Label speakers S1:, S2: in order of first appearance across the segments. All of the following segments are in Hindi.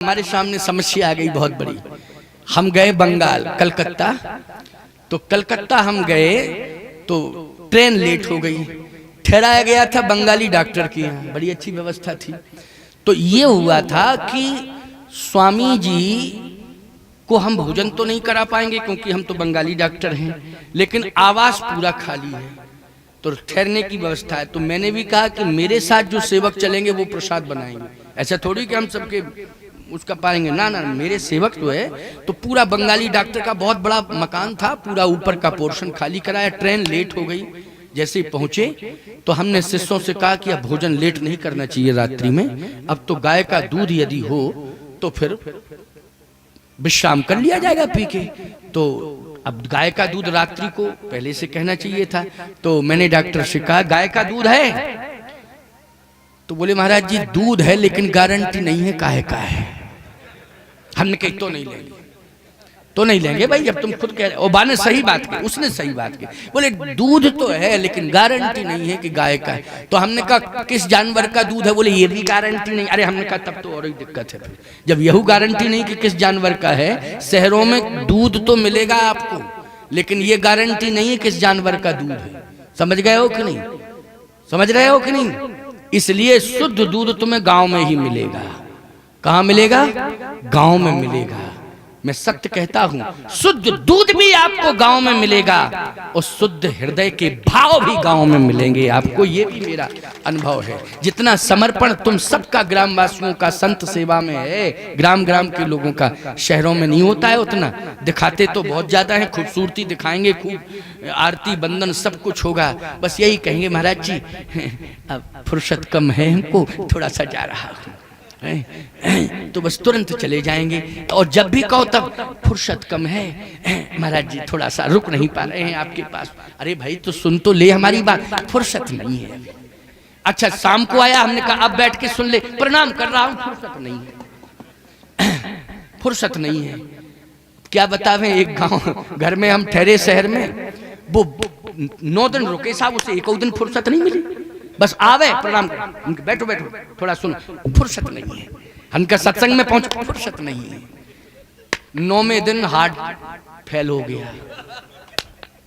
S1: हमारे सामने समस्या आ गई बहुत बड़ी। हम गए बंगाल, कलकत्ता, तो कलकत्ता हम गए तो ट्रेन लेट हो गई, ठहराया गया था बंगाली डॉक्टर के यहाँ, बड़ी अच्छी व्यवस्था थी। तो ये हुआ था कि स्वामी जी को हम भोजन तो नहीं करा पाएंगे क्योंकि हम तो बंगाली डॉक्टर हैं, लेकिन आवास पूरा खाली है, तो ठहरने की व्यवस्था है। तो मैंने भी कहा कि मेरे साथ जो सेवक चलेंगे वो प्रसाद बनाएंगे, ऐसा थोड़ी कि हम सबके उसका पाएंगे, ना ना, मेरे सेवक तो है। तो पूरा बंगाली डॉक्टर का बहुत बड़ा मकान था, पूरा ऊपर का पोर्शन खाली कराया। ट्रेन लेट हो गई, जैसे ही पहुंचे तो हमने शिष्यों से कहा कि अब भोजन लेट नहीं करना चाहिए रात्रि में, अब तो गाय का दूध यदि हो तो फिर विश्राम कर लिया जाएगा पी के। तो अब गाय का दूध रात्रि को पहले से कहना चाहिए था। तो मैंने डॉक्टर से कहा गाय का दूध है? तो बोले महाराज जी दूध है लेकिन गारंटी नहीं है काहे का है। हमने कही तो नहीं लेंगे, तो नहीं लेंगे भाई, जब तुम खुद कह रहे हो। बा ने सही बात की, उसने सही बात की, बोले दूध तो है लेकिन गारंटी नहीं है कि गाय का है। तो हमने कहा किस जानवर का दूध है? बोले ये भी गारंटी नहीं। अरे हमने कहा तब तो और ही दिक्कत है, जब यही गारंटी नहीं कि किस जानवर का है। शहरों में दूध तो मिलेगा आपको लेकिन ये गारंटी नहीं है किस जानवर का दूध है। समझ गए हो कि नहीं? समझ रहे हो कि नहीं? इसलिए शुद्ध दूध तुम्हें गांव में ही मिलेगा। कहां मिलेगा? गांव में मिलेगा। मैं सत्य कहता हूं, शुद्ध दूध भी आपको गांव में मिलेगा और शुद्ध हृदय के भाव भी गांव में मिलेंगे आपको। ये भी मेरा अनुभव है। जितना समर्पण तुम सबका ग्रामवासियों का संत सेवा में है, ग्राम ग्राम के लोगों का, शहरों में नहीं होता है उतना। दिखाते तो बहुत ज्यादा है, खूबसूरती दिखाएंगे, खूब आरती बंदन सब कुछ होगा, बस यही कहेंगे महाराज जी अब फुर्सत कम है हमको, थोड़ा सा जा रहा हूं, तो बस तुरंत चले जाएंगे। और जब भी कहो तब फुर्सत कम है महाराज जी, थोड़ा सा रुक नहीं पा रहे हैं आपके पास। अरे भाई तो सुन तो ले हमारी बात, फुर्सत नहीं है। अच्छा शाम को आया, हमने कहा अब बैठ के सुन ले, प्रणाम कर रहा हूं, फुर्सत नहीं है, फुर्सत नहीं है। क्या बतावें, एक गांव घर में हम ठहरे शहर में, वो 9 दिन रुके साहब, उसे एक दिन फुर्सत नहीं मिली। बस आवे प्रणाम कर, बैठो बैठो थोड़ा सुनो, फुर्सत नहीं है। हमका सत्संग में पहुंच, फुर्सत नहीं है। 9वें दिन हार्ट फेल हो गया,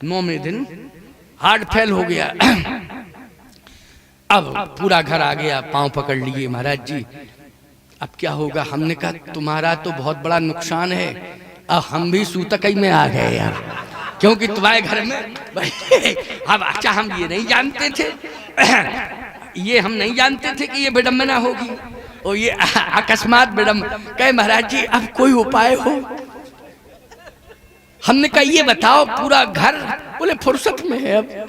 S1: 9वें दिन हार्ट फेल हो गया। अब पूरा घर आ गया, पांव पकड़ लिए, महाराज जी अब क्या होगा? हमने कहा तुम्हारा तो बहुत बड़ा नुकसान है, अब हम भी सूतकई में आ गए यार, क्योंकि तुम्हारे घर में अब अच्छा हम ये नहीं जानते थे, ये हम नहीं जानते थे कि ये विडम्बना होगी और ये अकस्मात विडम्बना। कहे महाराज जी अब कोई उपाय हो? हमने कहा ये बताओ पूरा घर, बोले फुर्सत में है अब।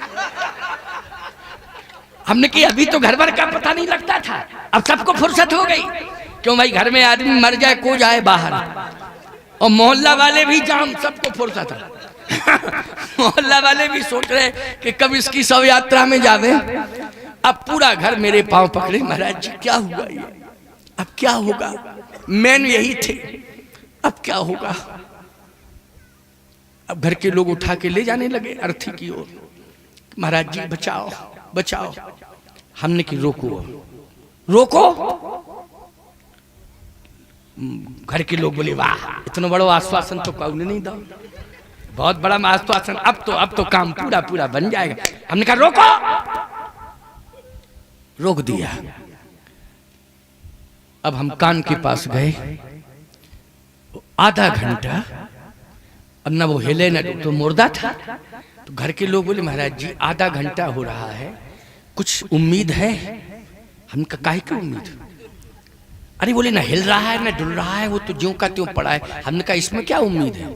S1: हमने कहा अभी तो घर भर का पता नहीं लगता था, अब सबको फुर्सत हो गई। क्यों भाई, घर में आदमी मर जाए को जाए बाहर, और मोहल्ला वाले भी जाम, सबको फुर्सत है। मोहल्ला वाले भी सोच रहे कि कब इसकी शव यात्रा में जावे। अब पूरा घर मेरे पांव पकड़े, महाराज जी क्या हुआ ये, अब क्या होगा? मैन यही थे, अब क्या होगा? अब घर के लोग उठा के ले जाने लगे अर्थी की ओर, महाराज जी बचाओ बचाओ। हमने कि रोको रोको। घर के लोग बोले वाह इतना बड़ा आश्वासन तो कौन नहीं दो, बहुत बड़ा आश्वासन, अब तो काम पूरा पूरा बन जाएगा। हमने कहा रोको, रोक दिया। अब हम कान के पास गए, आधा घंटा, अब ना वो हिले ना तो मुर्दा था। तो घर के लोग बोले महाराज जी आधा घंटा हो रहा है, कुछ उम्मीद है? हम काहे की उम्मीद? अरे बोले ना हिल रहा है ना डुल रहा है, वो तो ज्यों का त्यों पड़ा है। हमने कहा इसमें क्या उम्मीद है?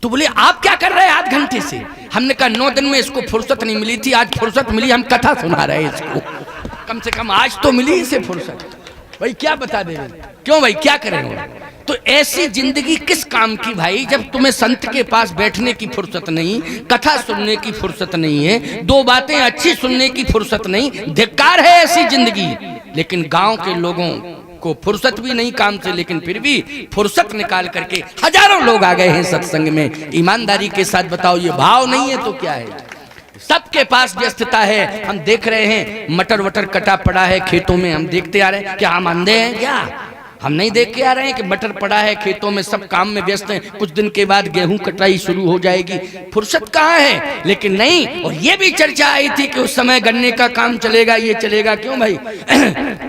S1: तो बोले आप क्या कर रहे हैं आध घंटे से? हमने कहा 9 दिन में इसको फुर्सत नहीं मिली थी, आज फुर्सत मिली, हम कथा सुना रहे हैं इसको, कम से कम आज तो मिली इसे फुर्सत। भाई क्या बता दे, क्यों भाई क्या करेंगे? तो ऐसी जिंदगी किस काम की भाई, जब तुम्हें संत के पास बैठने की फुर्सत नहीं, कथा सुनने की फुर्सत नहीं है, 2 बातें अच्छी सुनने की फुर्सत नहीं। धिक्कार है ऐसी जिंदगी। लेकिन गांव के लोगों को फुर्सत भी नहीं काम से, लेकिन फिर भी फुर्सत निकाल करके हजारों लोग आ गए हैं सत्संग में। ईमानदारी के साथ बताओ, ये भाव नहीं है तो क्या है? सबके पास व्यस्तता है। हम देख रहे हैं मटर वटर कटा पड़ा है खेतों में, हम देखते आ रहे हैं। क्या हम अंधे हैं क्या? हम नहीं देख के आ रहे हैं कि मटर पड़ा है खेतों में, सब काम में व्यस्त हैं, कुछ दिन के बाद गेहूं कटाई शुरू हो जाएगी, फुर्सत कहाँ है। लेकिन नहीं, और ये भी चर्चा आई थी कि उस समय गन्ने का काम चलेगा, ये चलेगा, क्यों भाई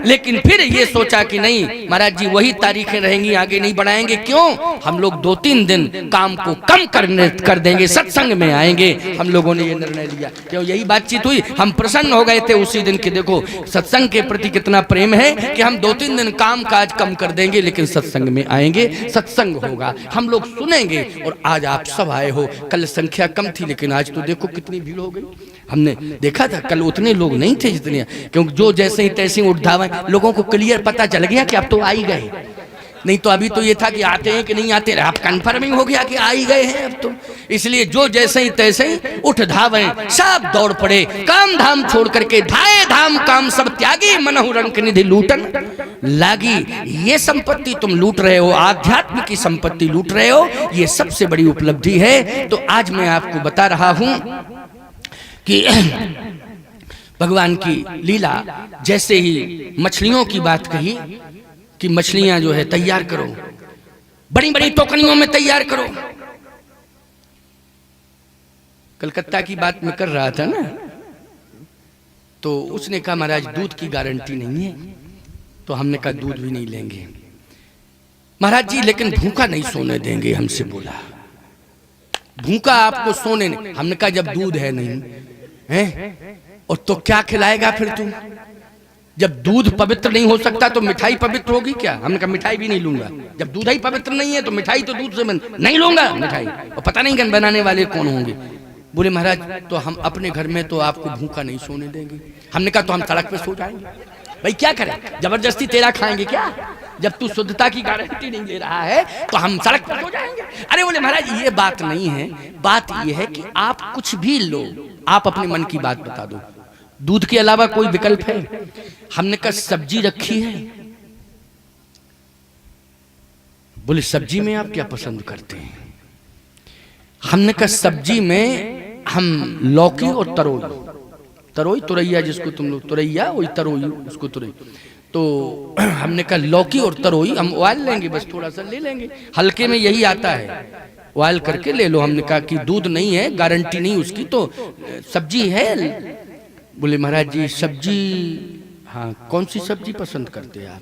S1: लेकिन फिर ये सोचा कि नहीं महाराज जी वही तारीखें रहेंगी, आगे नहीं बढ़ाएंगे। क्यों? हम लोग 2-3 दिन काम को कम कर देंगे, सत्संग में आएंगे। हम लोगों ने ये निर्णय लिया। क्यों? यही बातचीत हुई, हम प्रसन्न हो गए थे उसी दिन कि देखो सत्संग के प्रति कितना प्रेम है कि हम 2-3 दिन काम काज कम कर देंगे, लेकिन सत्संग में आएंगे, सत्संग होगा, हम लोग सुनेंगे। और आज आप सब आए हो। कल संख्या कम थी, लेकिन आज तो देखो कितनी भीड़ हो गई। हमने देखा था कल उतने लोग नहीं थे जितने, क्योंकि जो जैसे ही तैसे उठ धावे, लोगों को क्लियर पता चल गया कि अब तो आ ही गए। नहीं तो अभी तो ये था कि आते हैं कि नहीं आते, अब कंफर्मिंग हो गया कि आ ही गए हैं अब तो। इसलिए जो जैसे ही तैसे ही उठ धावे, सब दौड़ पड़े, काम धाम छोड़ करके, धाये धाम काम सब त्यागी, मनहु रंक निधि लूटन लागी। ये संपत्ति तुम लूट रहे हो, आध्यात्म की संपत्ति लूट रहे हो, ये सबसे बड़ी उपलब्धि है। तो आज मैं आपको बता रहा हूं कि भगवान की लीला, जैसे ही मछलियों की बात कही कि मछलियां जो है तैयार करो, बड़ी बड़ी टोकरियों में तैयार करो। कलकत्ता की बात मैं कर रहा था ना, तो उसने कहा महाराज दूध की गारंटी नहीं है, तो हमने कहा दूध भी नहीं लेंगे महाराज जी, लेकिन भूखा नहीं सोने देंगे। हमसे बोला भूखा आपको सोने नहीं। हमने कहा जब दूध है नहीं है और तो क्या खिलाएगा फिर तू? जब दूध पवित्र नहीं हो सकता तो मिठाई पवित्र होगी क्या? हमने कहा मिठाई भी नहीं लूंगा। जब दूध ही पवित्र नहीं है तो मिठाई तो दूध से नहीं लूंगा मिठाई, और पता नहीं गन बनाने वाले कौन होंगे। बोले महाराज तो हम अपने घर में तो आपको भूखा नहीं सोने देंगे। हमने कहा तो हम सड़क पे सो जाएंगे। भाई क्या करें, जबरदस्ती तेरा खाएंगे क्या? जब तू शुद्धता की गारंटी नहीं ले रहा है तो हम सड़क पर सो जाएंगे। अरे बोले महाराज ये बात नहीं है, बात ये है कि आप कुछ भी लो, आप अपने मन की बात बता दो, दूध के अलावा कोई विकल्प है? हमने कहा सब्जी रखी है। बोले सब्जी में आप क्या पसंद करते हैं? हमने कहा सब्जी में हम लौकी और तरोई तुरैया, जिसको तुम लोग तुरैया वही तरोई, उसको तुरई। तो हमने कहा लौकी और तरोई हम उबाल लेंगे, बस थोड़ा सा ले लेंगे, हल्के में यही आता है, उबाल करके ले लो। हमने कहा कि दूध नहीं है, गारंटी नहीं उसकी, तो सब्जी है। बोले महाराज जी सब्जी, हाँ कौन सी सब्जी पसंद करते हैं आप?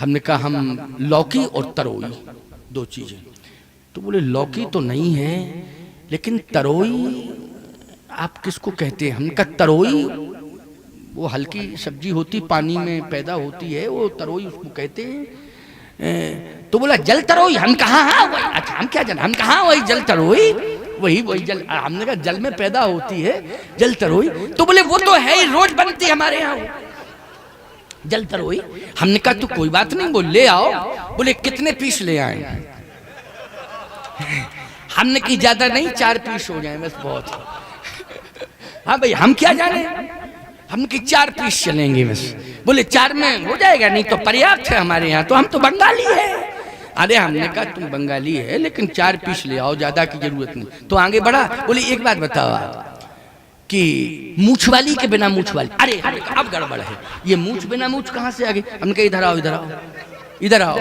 S1: हमने कहा हम लौकी और तरोई, 2 चीजें। तो बोले लौकी तो नहीं है, लेकिन तरोई आप किसको कहते हैं? हमने कहा तरोई वो हल्की सब्जी होती, पानी में पैदा होती है, वो तरोई उसको कहते हैं। तो बोला जल तरोई। हम कहा हाँ वही। अच्छा हम क्या जाना, हम कहा वही जल तरोई, वही जल। हमने कहा जल में पैदा होती है जल तरोई। तो बोले वो तो है ही, रोज बनती है हमारे यहाँ जल तरोई। हमने कहा तो कोई बात नहीं, वो ले आओ। बोले कितने पीस ले आए? हमने की ज्यादा नहीं, 4 पीस हो जाए बस बहुत। हाँ भाई हम क्या जाने, हम की 4 पीस चलेंगे बस। बोले 4 में हो जाएगा, नहीं तो पर्याप्त है हमारे यहाँ, तो हम तो बंगाली है। अरे हमने कहा तुम बंगाली है लेकिन 4 पीस ले आओ, ज्यादा की जरूरत नहीं। तो आगे बढ़ा। बोले एक बात बताओ आप कि मूछ वाली के बिना मूछ वाली। अरे अब गड़बड़ है, ये मूछ बिना मूछ कहाँ से आ गई? हमने कहा इधर आओ, इधर आओ, इधर आओ।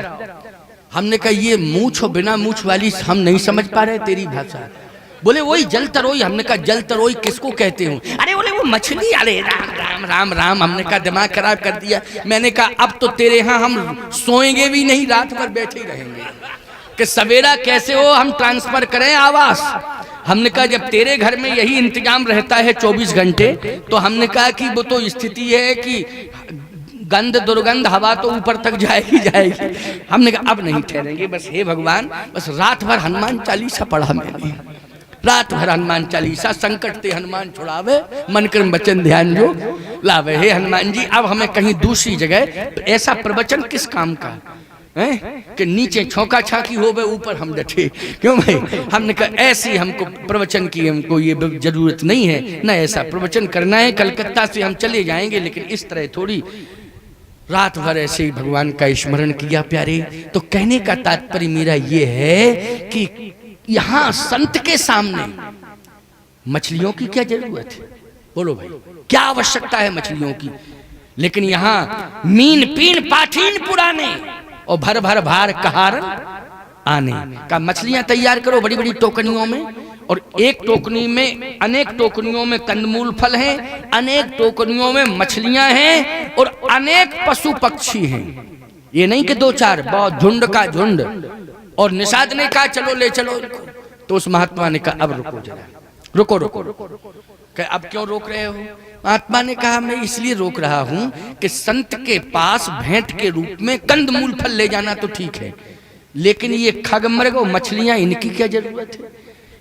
S1: हमने कहा ये मूछ और बिना मूछ वाली हम नहीं समझ पा रहे तेरी भाषा। बोले वही जल तरोई। हमने कहा जल तरोई किसको कहते हो? अरे बोले वो मछली। अरे राम राम राम राम। हमने कहा दिमाग खराब कर दिया। मैंने कहा अब तो तेरे यहाँ हम सोएंगे भी नहीं, रात भर बैठे ही रहेंगे कि सवेरा कैसे हो हम ट्रांसफर करें आवास। हमने कहा जब तेरे घर में यही इंतजाम रहता है 24 घंटे, तो हमने कहा कि वो तो स्थिति है कि गंध दुर्गंध हवा तो ऊपर तक जाएगी जाएगी। हमने कहा अब नहीं ठहरेंगे, बस हे भगवान, बस रात भर हनुमान चालीसा पढ़ा मैंने, रात भर हनुमान चालीसा। संकट ते हनुमान छुड़ावे, मन कर्म वचन ध्यान जो लावे। हे हनुमान जी अब हमें कहीं दूसरी जगह, ऐसा प्रवचन किस काम का है कि नीचे छौका छाकी हो गए, ऊपर हम डटे। क्यों भाई? हमने कहा ऐसी हमको प्रवचन की हमको ये जरूरत नहीं है, ना ऐसा प्रवचन करना है। कलकत्ता से हम चले जाएंगे, लेकिन इस तरह थोड़ी रात भर ऐसे ही भगवान का स्मरण किया प्यारे। तो कहने का तात्पर्य मेरा ये है कि यहाँ संत के सामने मछलियों की क्या जरूरत है? बोलो भाई क्या आवश्यकता है मछलियों की? लेकिन यहाँ मीन पीन पाठीन पुराने और भर भर भार कहार आने का। मछलियां तैयार करो बड़ी बड़ी टोकनियों में, और एक टोकनी में, अनेक टोकनियों में कंदमूल फल हैं, अनेक टोकनियों में मछलियां हैं, और अनेक पशु पक्षी हैं। ये नहीं कि दो चार, बहुत झुंड का झुंड। और निषाद ने कहा चलो ले चलो इनको। तो उस महात्मा ने कहा अब रुको जरा, रुको रुको रुको। अब क्यों रोक रहे हो? महात्मा ने कहा मैं इसलिए रोक रहा हूं कि संत के पास भेंट के रूप में कंदमूल फल ले जाना तो ठीक है, लेकिन ये खगमृग और मछलियां इनकी क्या जरूरत है?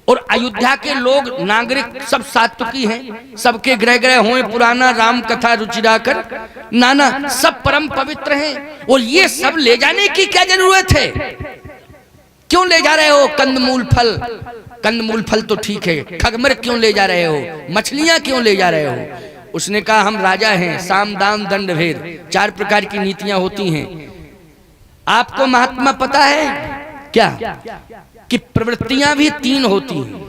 S1: और अयोध्या के लोग नागरिक सब सात्विकी हैं, सबके ग्रह ग्रह हुए पुराना राम कथा रुचिराकर नाना सब परम पवित्र हैं, और ये सब ले जाने की क्या जरूरत है? क्यों ले जा रहे हो कंदमूल फल? कंदमूल फल तो ठीक है, खगमृग क्यों ले जा रहे हो? मछलियां क्यों ले जा रहे हो? उसने कहा हम राजा हैं, साम दाम दंड भेद 4 प्रकार की नीतियां होती हैं। आपको महात्मा पता है क्या कि प्रवृत्तियां भी 3 होती हैं?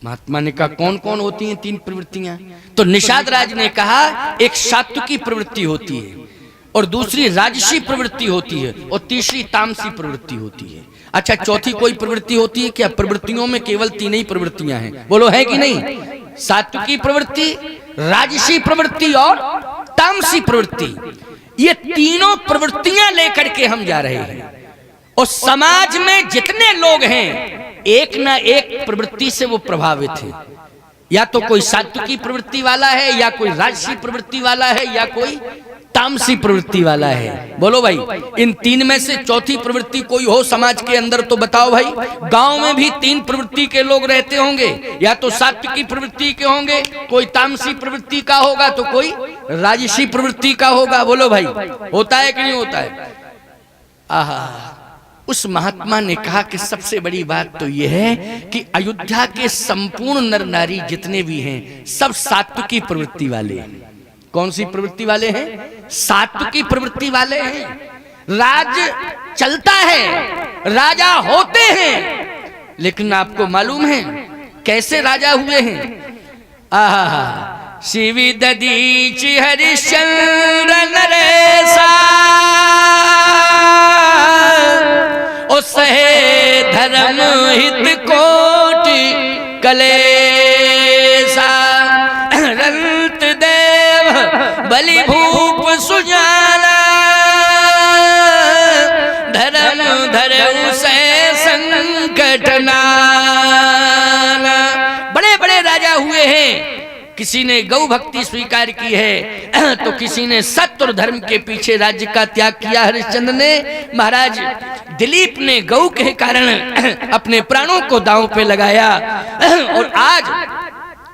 S1: महात्मा ने कहा कौन कौन होती हैं 3 प्रवृत्तियां? तो निषाद राज ने कहा एक सात्विकी प्रवृत्ति होती है, और दूसरी राजसी प्रवृत्ति होती है, और तीसरी तामसी प्रवृत्ति होती है। अच्छा, चौथी कोई प्रवृत्ति होती है क्या? प्रवृत्तियों में केवल 3 ही प्रवृत्तियां हैं, बोलो है कि नहीं? सात्विकी प्रवृत्ति, राजसी प्रवृत्ति और तामसी प्रवृत्ति। ये तीनों प्रवृत्तियां लेकर के हम जा रहे हैं, और समाज में जितने लोग हैं एक ना एक प्रवृत्ति से वो प्रभावित है। या तो कोई सात्विकी प्रवृत्ति वाला है, या कोई राजसी प्रवृत्ति वाला है, या कोई तामसी प्रवृत्ति वाला है। बोलो भाई, इन 3 में से चौथी प्रवृत्ति कोई हो समाज के अंदर तो बताओ भाई। गांव में भी 3 प्रवृत्ति के लोग रहते होंगे, या तो सात्विकी प्रवृत्ति के होंगे, कोई तामसी प्रवृत्ति का होगा, तो कोई राजसी प्रवृत्ति का होगा। बोलो भाई, होता है कि नहीं होता है? आहा, उस महात्मा ने कहा कि सबसे बड़ी बात तो यह है कि अयोध्या के संपूर्ण नर नारी जितने भी हैं सब सात्विकी प्रवृत्ति वाले हैं। कौन सी प्रवृत्ति वाले हैं? सात्विकी प्रवृत्ति वाले हैं। राज चलता है, राजा होते हैं, लेकिन आपको मालूम है कैसे राजा हुए हैं? आहा, शिवी ददीच हरिश्चंद्र नरेशा, ओ सहे धर्म हित कोटि कलेसा, रंत देव बलि भूप सुजाला, धर्म धरऊ से संकट नाला। बड़े बड़े राजा हुए हैं। किसी ने गौ भक्ति स्वीकार की है, तो किसी ने सत्य और धर्म के पीछे राज्य का त्याग किया। हरिश्चंद्र ने, महाराज दिलीप ने गौ के कारण अपने प्राणों को दांव पे लगाया, और आज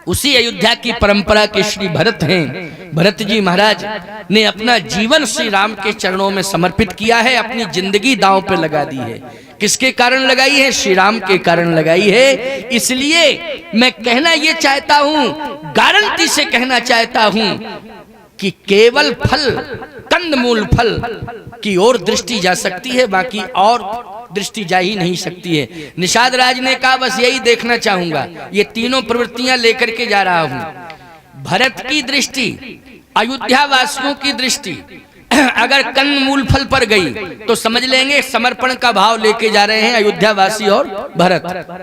S1: उसी अयोध्या की परंपरा के श्री भरत हैं। भरत जी महाराज ने अपना जीवन श्री राम के चरणों में समर्पित किया है, अपनी जिंदगी दांव पे लगा दी है। किसके कारण लगाई है? श्री राम के कारण लगाई है। इसलिए मैं कहना ये चाहता हूं, गारंटी से कहना चाहता हूं कि केवल फल, कंदमूल फल की ओर दृष्टि जा सकती है, बाकी और दृष्टि जा ही नहीं सकती है। निषाद राज ने कहा बस यही देखना चाहूंगा, ये तीनों प्रवृत्तियां लेकर के जा रहा हूं। भरत की दृष्टि, अयोध्या वासियों की दृष्टि अगर कंदमूल फल पर गई तो समझ लेंगे समर्पण का भाव लेके जा रहे हैं अयोध्या वासी और भरत,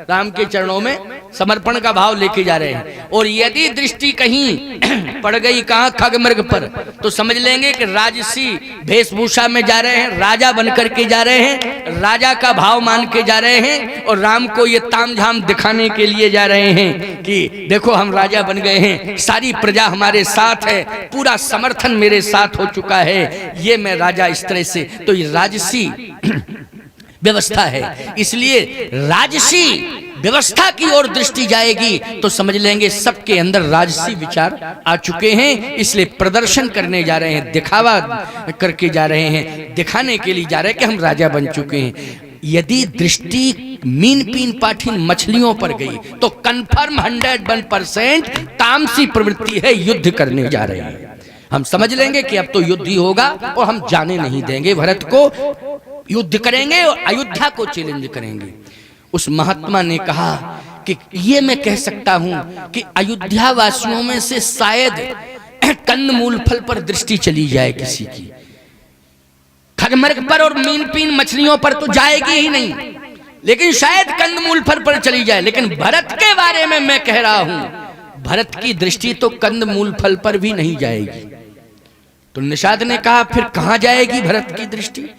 S1: राम के चरणों में समर्पण का भाव लेके जा रहे हैं। और यदि दृष्टि कहीं पड़ गई कहां? खगमृग पर, तो समझ लेंगे कि राजसी वेशभूषा में जा रहे हैं, राजा बन करके जा रहे हैं, राजा का भाव मान के जा रहे हैं, और राम को ये तामझाम दिखाने के लिए जा रहे हैं कि देखो हम राजा बन गए हैं, सारी प्रजा हमारे साथ है, पूरा समर्थन मेरे साथ हो चुका है, ये मैं राजा इस तरह से। तो ये राजसी व्यवस्था है, इसलिए राजसी व्यवस्था की ओर दृष्टि जाएगी तो समझ लेंगे सबके अंदर राजसी विचार आ चुके हैं। इसलिए प्रदर्शन करने जा रहे हैं, दिखावा करके जा रहे हैं, दिखाने के लिए जा रहे हैं कि हम राजा बन चुके हैं। यदि दृष्टि मीन पीन पाठीन मछलियों पर गई तो कंफर्म 101% तामसी प्रवृत्ति है, युद्ध करने जा रहे हैं। हम समझ लेंगे कि अब तो युद्ध ही होगा और हम जाने नहीं देंगे, भरत को युद्ध करेंगे और अयोध्या को चैलेंज करेंगे। उस महात्मा ने कहा कि ये मैं कह सकता हूं कि अयोध्या वासियों में से शायद कंदमूल फल पर दृष्टि चली जाए किसी की, खगमर्ग पर और मीन पीन मछलियों पर तो जाएगी ही नहीं, लेकिन शायद कंदमूल फल पर चली जाए। लेकिन भरत के बारे में मैं कह रहा हूं, भरत की दृष्टि तो कंदमूल फल पर भी नहीं जाएगी। तो निषाद ने कहा फिर कहां जाएगी भरत की दृष्टि?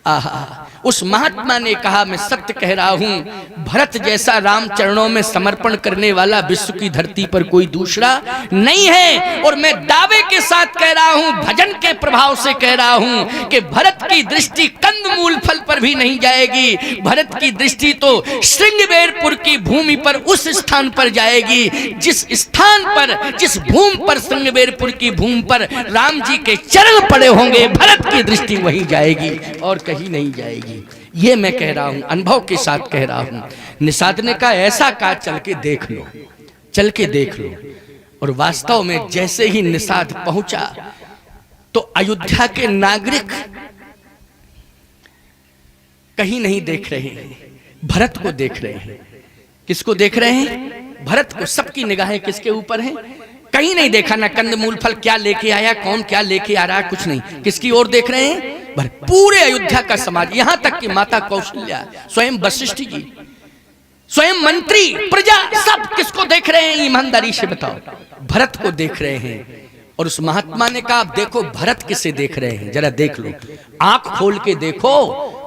S1: आहा, उस महात्मा ने कहा मैं सत्य कह रहा हूं, भरत जैसा राम चरणों में समर्पण करने वाला विश्व की धरती पर कोई दूसरा नहीं है। और मैं दावे के साथ कह रहा हूं, भजन के प्रभाव से कह रहा हूं कि भरत की दृष्टि कंदमूल फल पर भी नहीं जाएगी। भरत की दृष्टि तो श्रृंगबेरपुर की भूमि पर, उस स्थान पर जाएगी जिस स्थान पर, जिस भूमि पर, श्रृंगबेरपुर की भूमि पर राम जी के चरण पड़े होंगे, भरत की दृष्टि वहीं जाएगी और कहीं नहीं जाएगी। ये मैं कह रहा हूं, अनुभव के साथ कह रहा हूं। निषाद ने कहा ऐसा कहा चल के देख लो, चल के देख लो। और वास्तव में जैसे ही निषाद पहुंचा तो अयोध्या के नागरिक कहीं नहीं देख रहे हैं, भरत को देख रहे हैं। किसको देख रहे हैं? भरत को। सबकी निगाहें किसके ऊपर हैं? कहीं नहीं देखा ना कंदमूल फल क्या लेके आया, कौन क्या लेके आ रहा है, कुछ नहीं। किसकी ओर देख रहे हैं? पूरे अयोध्या का समाज, यहां तक कि माता कौशल्या, स्वयं वशिष्ठ जी, स्वयं मंत्री, प्रजा, सब किसको देख रहे हैं? ईमानदारी से बताओ। भरत को देख रहे हैं। और उस महात्मा ने कहा आप देखो भरत किसे देख रहे हैं, जरा देख लो, आंख खोल के देखो,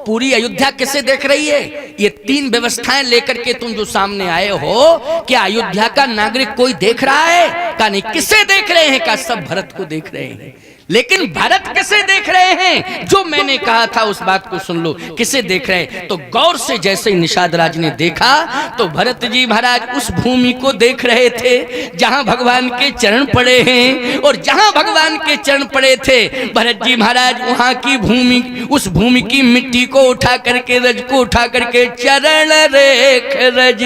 S1: पूरी अयोध्या किसे देख रही है? ये तीन व्यवस्थाएं लेकर के तुम जो सामने आए हो, क्या अयोध्या का नागरिक कोई देख रहा है? कहा नहीं। किसे देख रहे हैं? कहा सब भरत को देख रहे हैं। लेकिन भरत किसे देख रहे हैं? जो मैंने कहा था उस बात को सुन लो, किसे देख रहे हैं? तो गौर से जैसे ही निषाद राज ने देखा तो भरत जी महाराज उस भूमि को देख रहे थे जहां भगवान के चरण पड़े हैं। और जहां भगवान के चरण पड़े थे भरत जी महाराज वहां की भूमि, उस भूमि की मिट्टी को उठा करके, रज को उठा करके, चरण रेख रज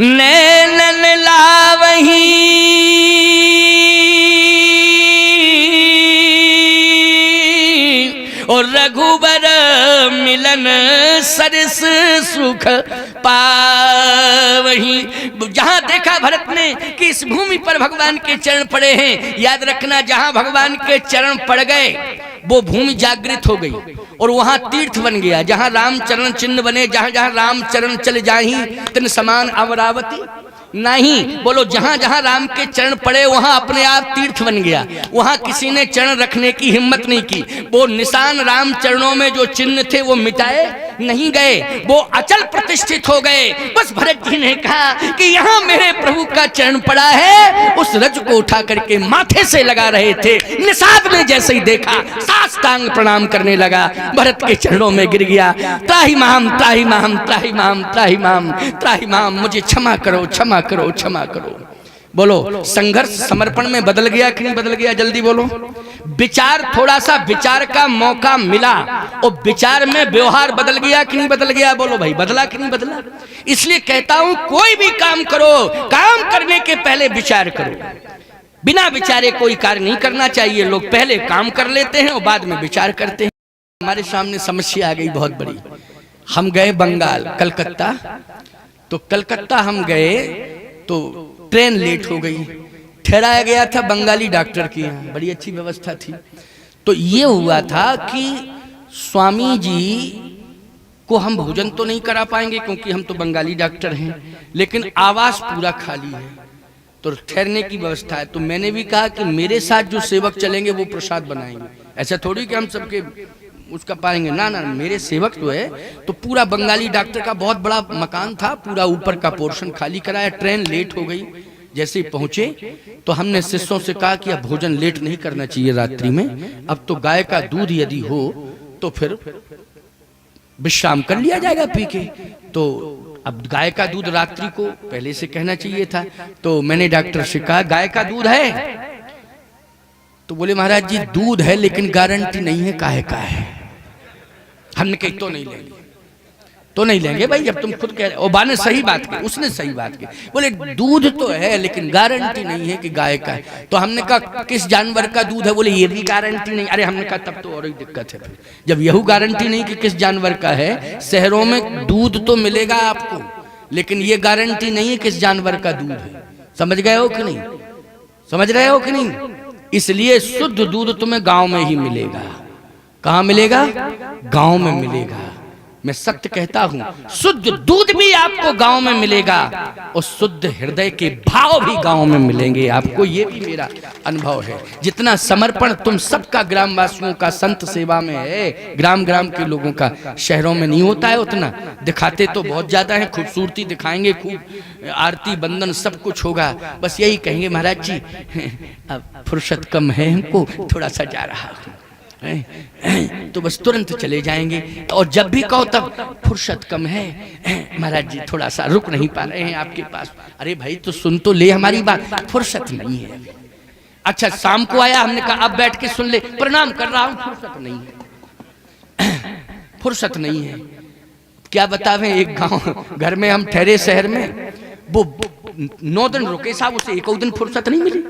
S1: नैनन लावही और रघुबर मिलन सरस सुख पावही। जहां देखा भरत ने कि इस भूमि पर भगवान के चरण पड़े हैं, याद रखना जहां भगवान के चरण पड़ गए वो भूमि जागृत हो गई और वहां तीर्थ बन गया। जहां राम चरण चिन्ह बने, जहां जहां राम चरण चले जाही तिन समान अमरावती नहीं। बोलो जहां जहां राम के चरण पड़े वहां अपने आप तीर्थ बन गया। वहां किसी ने चरण रखने की हिम्मत नहीं की। वो निशान राम चरणों में जो चिन्ह थे वो मिटाए नहीं गए, वो अचल प्रतिष्ठित हो गए। बस भरत जी ने कहा कि यहाँ मेरे प्रभु का चरण पड़ा है। उस रज को उठा करके माथे से लगा रहे थे। निषाद ने जैसे ही देखा साष्टांग प्रणाम करने लगा, भरत के चरणों में गिर गया। त्राहि माम त्राहि माम त्राहि माम त्राहि माम त्राहि माम, मुझे क्षमा करो क्षमा करो क्षमा करो। बोलो संघर्ष समर्पण में बदल गया कि नहीं बदल गया? जल्दी बोलो। विचार, थोड़ा सा विचार का मौका मिला और विचार में व्यवहार बदल गया कि नहीं बदल गया? बोलो भाई, बदला कि नहीं बदला? इसलिए कहता हूं कोई भी काम करो, काम करने के पहले विचार करो। बिना विचारे कोई कार्य नहीं करना चाहिए। लोग पहले काम कर लेते हैं और बाद में विचार करते हैं। हमारे सामने समस्या आ गई बहुत बड़ी। हम गए बंगाल, कलकत्ता, तो कलकत्ता हम गए तो ट्रेन लेट हो गई, ठहराया गया था बंगाली डॉक्टर की यहाँ, बड़ी अच्छी व्यवस्था थी। तो ये हुआ था कि स्वामी जी को हम भोजन तो नहीं करा पाएंगे क्योंकि हम तो बंगाली डॉक्टर हैं, लेकिन आवास पूरा खाली है तो ठहरने की व्यवस्था है। तो मैंने भी कहा कि मेरे साथ जो सेवक चलेंगे वो प्रसाद बनाएंगे, ऐसा थोड़ी कि हम सबके उसका पाएंगे, ना ना, मेरे सेवक तो है। तो पूरा बंगाली डॉक्टर का बहुत बड़ा मकान था, पूरा ऊपर का पोर्शन खाली कराया। ट्रेन लेट हो गई, जैसे ही पहुंचे तो हमने शिष्यों से कहा कि अब भोजन लेट नहीं करना चाहिए रात्रि में, अब तो गाय का दूध यदि हो तो फिर विश्राम कर लिया जाएगा पी के। तो अब गाय का दूध रात्रि को पहले से कहना चाहिए था। तो मैंने डॉक्टर से कहा गाय का दूध है? तो बोले महाराज जी दूध है लेकिन गारंटी नहीं है काहे का है। हमने कही तो नहीं लेंगे, तो नहीं लेंगे भाई, जब तुम खुद कह रहे हो। बा ने सही बात की, उसने सही बात की, बोले दूध तो है लेकिन गारंटी नहीं है कि गाय का है। तो हमने कहा किस जानवर का दूध है? बोले ये भी गारंटी नहीं। अरे हमने कहा तब तो और ही दिक्कत है। जब यही गारंटी नहीं कि किस जानवर का है, शहरों में दूध तो मिलेगा आपको लेकिन ये गारंटी नहीं है किस जानवर का दूध है। समझ गए हो कि नहीं? समझ रहे हो कि नहीं? इसलिए शुद्ध दूध तुम्हें गांव में ही मिलेगा, कहाँ मिलेगा? गांव में मिलेगा। मैं सत्य कहता हूं, शुद्ध दूध भी आपको गांव में मिलेगा और शुद्ध हृदय के भाव भी गांव में मिलेंगे आपको। ये भी मेरा अनुभव है। जितना समर्पण तुम सबका ग्रामवासियों का संत सेवा में है, ग्राम ग्राम के लोगों का, शहरों में नहीं होता है उतना। दिखाते तो बहुत ज्यादा है, खूबसूरती दिखाएंगे, खूब आरती बंदन सब कुछ होगा, बस यही कहेंगे महाराज जी अब फुर्सत कम है हमको, थोड़ा सा जा रहा हूं, तो बस तुरंत चले जाएंगे। और जब भी कहो तब फुर्सत कम है महाराज जी, थोड़ा सा रुक नहीं पा रहे हैं आपके पास। अरे भाई तो सुन तो ले हमारी बात, फुर्सत नहीं है। अच्छा शाम को आया, हमने कहा अब बैठ के सुन ले, प्रणाम कर रहा हूं, फुर्सत नहीं है, फुर्सत नहीं है। क्या बतावें, एक गांव घर में हम ठहरे शहर में, वो 9 दिन रुके साहब, उसे एक दिन फुर्सत नहीं मिली।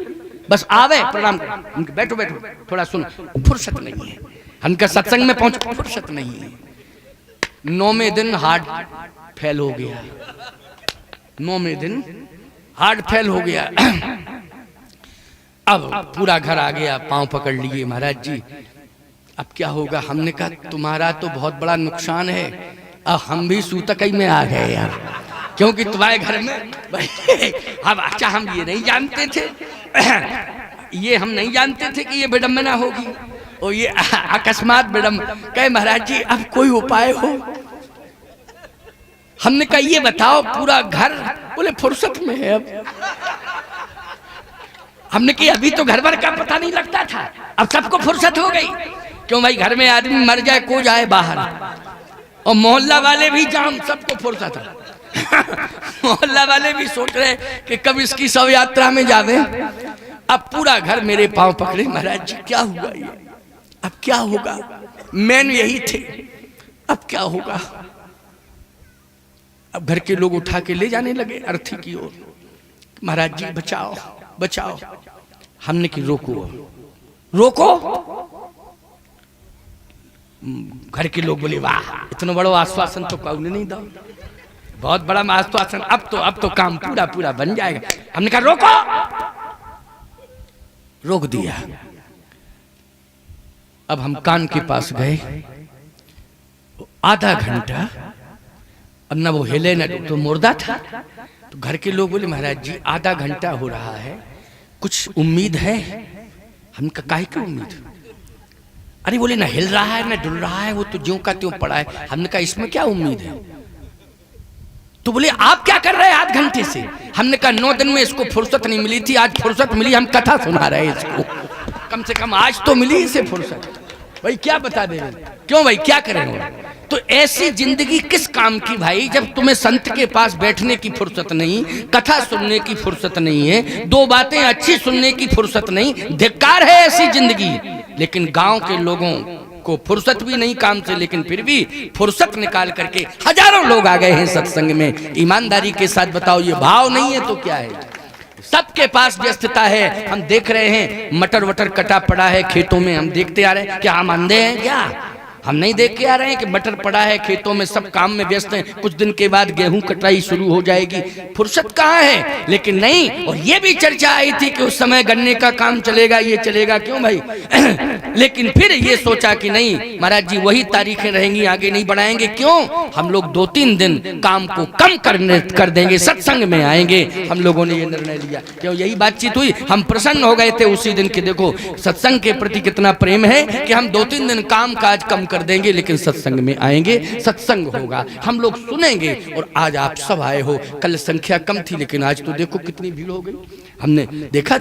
S1: बस आवे प्रणाम कर, बैठो बैठो थोड़ा सुन, फुर्सत नहीं है। हमका सत्संग में पहुंच, फुर्सत नहीं है। 9वें दिन हार्ट फेल हो गया, 9वें दिन हार्ट फेल हो गया। अब पूरा घर आ गया, पांव पकड़ लिए, महाराज जी अब क्या होगा? हमने कहा तुम्हारा तो बहुत बड़ा नुकसान है, अब हम भी सूतकई में आ गए यार, क्योंकि तुम्हारे घर में अब अच्छा हम ये नहीं जानते थे, ये हम नहीं जानते थे कि ये विडम्बना होगी और ये अकस्मात विडम्बना। कहे महाराज जी अब कोई उपाय हो? हमने कहा ये बताओ, पूरा घर, बोले फुर्सत में है अब। हमने कहा अभी तो घर भर का पता नहीं लगता था, अब सबको फुर्सत हो गई। क्यों भाई, घर में आदमी मर जाए को जाए बाहर, और मोहल्ला वाले भी जाम, सबको फुर्सत है। मोहल्ला वाले भी सोच रहे कि कब इसकी शव यात्रा में जावे। अब पूरा घर मेरे पांव पकड़े, महाराज जी क्या हुआ ये, अब क्या होगा? मैन यही थे, अब क्या होगा? अब घर के लोग उठा के ले जाने लगे अर्थी की ओर, महाराज जी बचाओ बचाओ। हमने कि रोको रोको। घर के लोग बोले वाह, इतना बड़ा आश्वासन तो कौन नहीं दो, बहुत बड़ा आश्वासन, अब तो काम पूरा पूरा बन जाएगा। हमने कहा रोको, रोक दिया। अब हम कान के पास गए, आधा घंटा, अब ना वो हिले ना तो मुर्दा था। तो घर के लोग बोले महाराज जी आधा घंटा हो रहा है, कुछ उम्मीद है? हम काहे की उम्मीद? अरे बोले ना हिल रहा है ना डुल रहा है, वो तो ज्यों का त्यों पड़ा है। हमने कहा इसमें क्या उम्मीद है? तो बोले आप क्या कर रहे हैं आध घंटे से? हमने कहा 9 दिन में इसको फुर्सत नहीं मिली थी, आज फुर्सत मिली, हम कथा सुना रहे हैं इसको, कम से कम आज तो मिली इसे फुर्सत। भाई क्या बता दे, क्यों भाई क्या करेंगे? तो ऐसी जिंदगी किस काम की भाई, जब तुम्हें संत के पास बैठने की फुर्सत नहीं, कथा सुनने की फुर्सत नहीं है, 2 बातें अच्छी सुनने की फुर्सत नहीं। धिक्कार है ऐसी जिंदगी। लेकिन गांव के लोगों को फुर्सत भी नहीं काम से, लेकिन फिर भी फुर्सत निकाल करके हजारों लोग आ गए हैं सत्संग में। ईमानदारी के साथ बताओ, ये भाव नहीं है तो क्या है? सबके पास व्यस्तता है। हम देख रहे हैं मटर वटर कटा पड़ा है खेतों में, हम देखते आ रहे हैं। क्या हम अंधे हैं क्या? हम नहीं देख के आ रहे हैं कि मटर पड़ा है खेतों में, सब काम में व्यस्त हैं। कुछ दिन के बाद गेहूं कटाई शुरू हो जाएगी, फुर्सत कहाँ है? लेकिन नहीं। और ये भी चर्चा आई थी कि उस समय गन्ने का काम चलेगा, ये चलेगा, क्यों भाई? लेकिन फिर ये सोचा कि नहीं महाराज जी वही तारीखें रहेंगी, आगे नहीं बढ़ाएंगे। क्यों? हम लोग 2-3 दिन काम को कम कर देंगे, सत्संग में आएंगे। हम लोगों ने ये निर्णय लिया। क्यों? यही बातचीत हुई, हम प्रसन्न हो गए थे उसी दिन के। देखो सत्संग के प्रति कितना प्रेम है कि हम 2-3 दिन काम काज कम कर देंगे, लेकिन सत्संग में आएंगे, सत्संग होगा, हम लोग सुनेंगे। और आज आप सब आए हो, कल संख्या कम थी लेकिन आज तो देखो कितनी भीड़ हो गई। हमने देखा